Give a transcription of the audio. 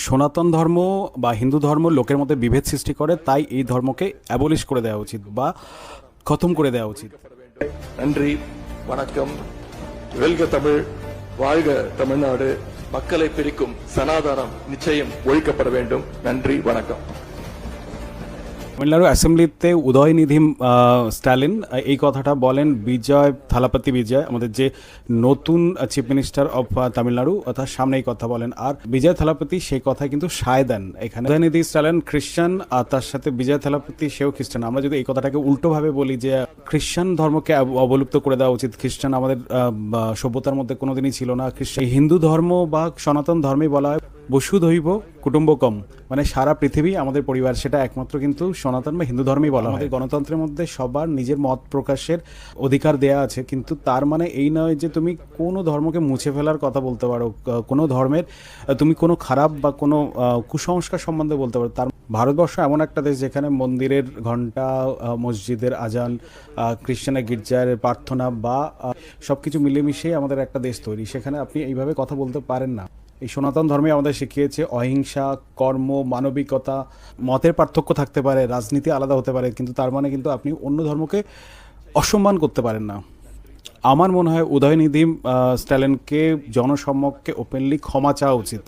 সনাতন ধর্ম বা হিন্দু ধর্ম লোকের মধ্যে বিভেদ সৃষ্টি করে, তাই এই ধর্মকে অ্যাবলিশ করে দেওয়া উচিত বা খতম করে দেওয়া উচিত। நன்றி, வணக்கம். வெல்க தமிழ், வாழ்க தமிழ்நாடு. மக்களை பிரிக்கும் சனாதனம் நிச்சயம் ஒழிக்கப்பட வேண்டும். நன்றி, வணக்கம். তামিলনাড়ু অ্যাসেম্বলিতে উদয়নিধি স্ট্যালিন এই কথাটা বলেন। বিজয় থালাপতি বিজয়, আমাদের যে নতুন চিফ মিনিস্টার অফ তামিলনাড়ু, তার সামনে এই কথা বলেন। আর বিজয় থালাপতি সেই কথায় কিন্তু সায় দেন। এখানে উদয়নিধি স্ট্যালিন খ্রিস্টান, আর তার সাথে বিজয় থালাপতি সেও খ্রিস্টান। আমরা যদি এই কথাটাকে উল্টোভাবে বলি যে খ্রিস্টান ধর্মকে অবলুপ্ত করে দেওয়া উচিত, খ্রিস্টান আমাদের সভ্যতার মধ্যে কোনোদিনই ছিল না। খ্রিস্টান হিন্দু ধর্ম বা সনাতন ধর্মে বলা হয় বসুধৈব কুটুম্বকম, মানে সারা পৃথিবী আমাদের পরিবার, সেটা একমাত্র কিন্তু সনাতন বা হিন্দু ধর্মেই বলা হয়। গণতন্ত্রের মধ্যে সবার নিজের মত প্রকাশের অধিকার দেয়া আছে, কিন্তু তার মানে এই নয় যে তুমি কোনো ধর্মকে মুছে ফেলার কথা বলতে পারো, কোনো ধর্মের তুমি কোনো খারাপ বা কোনো কুসংস্কার সম্বন্ধে বলতে পারো। তার ভারতবর্ষ এমন একটা দেশ যেখানে মন্দিরের ঘণ্টা, মসজিদের আজান, খ্রিস্টানের গির্জার প্রার্থনা বা সব কিছু মিলেমিশেই আমাদের একটা দেশ তৈরি। সেখানে আপনি এইভাবে কথা বলতে পারেন না। এই সনাতন ধর্মে আমাদের শিখিয়েছে অহিংসা, কর্ম, মানবিকতা। মতের পার্থক্য থাকতে পারে, রাজনীতি আলাদা হতে পারে, কিন্তু তার মানে কিন্তু আপনি অন্য ধর্মকে অসম্মান করতে পারেন না। আমার মনে হয় উদয়নিধি স্ট্যালিনকে জনসম্মুখে ওপেনলি ক্ষমা চাওয়া উচিত।